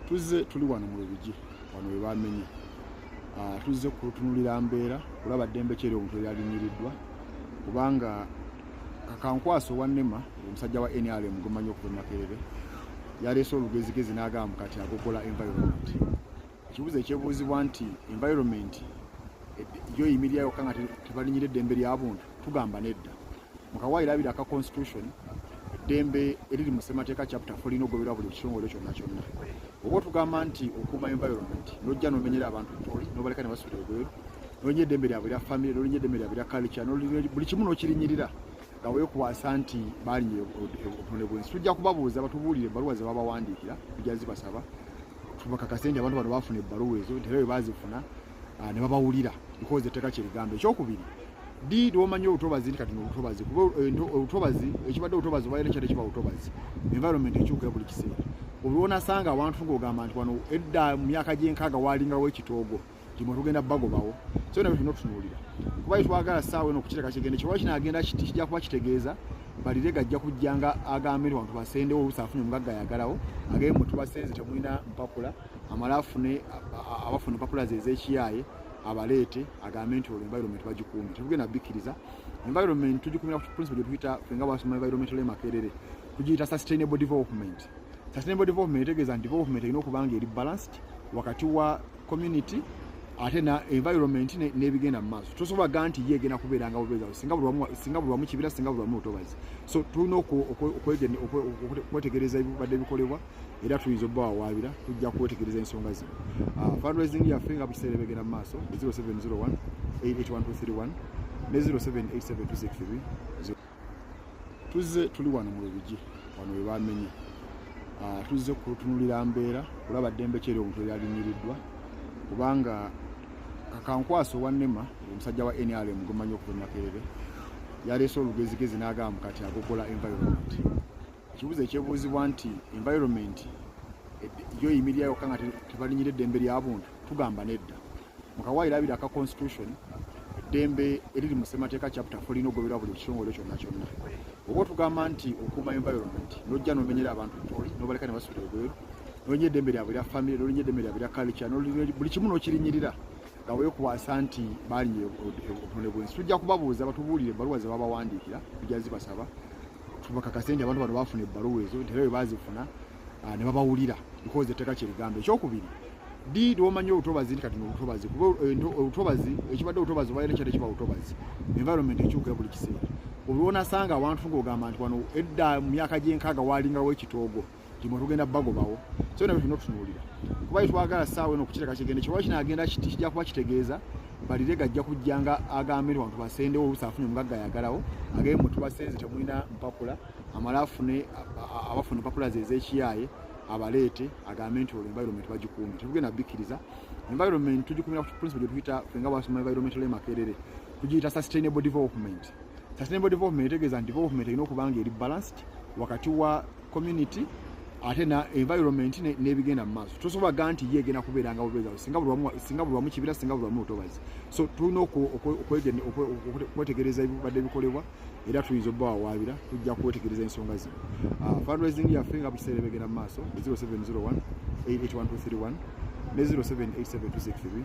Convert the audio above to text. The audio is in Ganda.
Tuzze tuli wano mu Lubigi wano we bamenye. Tuzze kutunulira mbeera kulaba ddembe kyeri omuntu yalinnyiriddwa kubanga Akankwaso wa NEMA omusajja wa NRM gumanyi okuva Makerere yaleese olugezigezi n'agamba kati agogola environment. Ekibuzo ekyebuuzibwa nti environment yo yimirira yokka nga tebalinnyira eddembe ly'abuntu tugamba nedda. Mu kawaayiro abiri aka constitution eddembe eriri mu ssemateeka chapter 4 linogoberwa buli kitongole kyonna kyonna. Oba tugamba nti okuuma environment n'ojja n'omenyera abantu ntoli n'obaleka ne basubira ebweru n'olinya eddembe lyabwe lya family n'olinya eddembe lyabwe lya culture buli kimu n'okirinnyirira nga weekuwaasa nti baalinnye obutonde bw'ensi. Tujja kubabuuza batubuulire ebbaluwa ze babawandiikira tujja zibasaba tubakakase nti abantu bano baafuna ebbaluwa ezo nti era bwe baazifuna ne babawulira because etteeka kyerigamba. Ekyokubiri ddi lw'omanyi obutobazi nti kati n'obutobazi kuba obutobazi ekibadde obutobazi oba era ekyadde kiba obutobazi environment ekyukira buli kiseera. Olw'onasanga abantu ng'ogamba nti wano edda mu myaka gy'enkaaga waalingawo ekitoogo timwe tugenda bagobawo so nabyo tulina otutunuulira kuba twagala ssaawa eno okukireka kigende kiwala kinaagenda kijja kuba kitegeeza balire gajja kujjanga agambe nti wantu basendewo oluusi afunye omugagga ayagalawo agende mwe tubasenze temulina mpapula amale afune abafuna empapula ze ez'ekiyaaye abaleete agambe nti olwo environment bagikuumye. Tetugenda bikkiriza environment tugikumira ku principle gye tuyita fenga basoma environmental Makerere tugiyita sustainable development. Sustainable development etegeeza nti development erina okuba nga eri balanced wakati wa community ate na environment n'ebigenda mu maaso. Tosobola nti ye egenda kubeera nga bubeeza singa buli wamu kibira singa buli wamu obutobazi. So tulina okwetegereza ebibadde bikolebwa era tuyinza obbawawaabira tujja kwetegereza ensonga zino. Fundraising yaffe nga bukiseera ebigenda mu maaso 0701 881231 ne 078726 tuzze tuli wano mu Lubigi wano we bamenye. Tuzze kutunulira mbeera kulaba ddembe kyeri omuntu yalinnyiriddwa kubanga Akankwaso wa NEMA omusajja wa NRM gumanyi okuva Makerere yaleese olugezigezi n'agamba kati agogola environment. Ekibuzo ekyebuuzibwa nti environment yo yimirira yokka nga tebalinnyira eddembe ly'abuntu tugamba nedda. Mu kawaayiro abiri aka constitution eddembe eriri mu ssemateeka chapter 4 linogoberwa buli kitongole kyonna kyonna. Oba tugamba nti okuuma environment n'ojja n'omenyera abantu ntoli n'obaleka ne basubira ebweru n'olinya eddembe lyabwe lya family n'olinya eddembe lyabwe lya culture buli kimu n'okirinnyirira nga weekuwaasa nti baalinnye obutonde bw'ensi. Tujja kubabuuza batubuulire ebbaluwa ze babawandiikira tujja zibasaba tubakakase nti abantu bano baafuna ebbaluwa ezo nti era bwe baazifuna ne babawulira because etteeka kyerigamba. Ekyokubiri ddi lw'omanyi obutobazi nti kati n'obutobazi kuba obutobazi ekibadde obutobazi oba era ekyadde kiba obutobazi environment ekyukira buli kiseera. Olw'onasanga abantu ng'ogamba nti wano edda mu myaka gy'enkaaga waalingawo ekitoogo timwe tugenda bagobawo so nabyo tulina otutunuulira kuba twagala ssaawa eno okukireka kigende kiwala kinaagenda kijja kuba kitegeeza balire gajja kujjanga agambe nti wantu basendewo oluusi afunye omugagga ayagalawo agende mwe tubasenze temulina mpapula amale afune abafuna empapula ze ez'ekiyaaye abaleete agambe nti olwo environment bagikuumye. Tetugenda bikkiriza environment tugikumira ku principle gye tuyita fenga basoma environmental Makerere tugiyita sustainable development. Sustainable development etegeeza nti development erina okuba nga eri balanced wakati wa community ate na environment n'ebigenda mu maaso. Tosobola nti ye egenda kubeera nga bubeeza singa buli wamu kibira singa buli wamu obutobazi. So tulina okwetegereza ebibadde bikolebwa era tuyinza obbawawaabira tujja kwetegereza ensonga zino. Fundraising yaffe nga bukiseera ebigenda mu maaso 0701 881231 ne 078726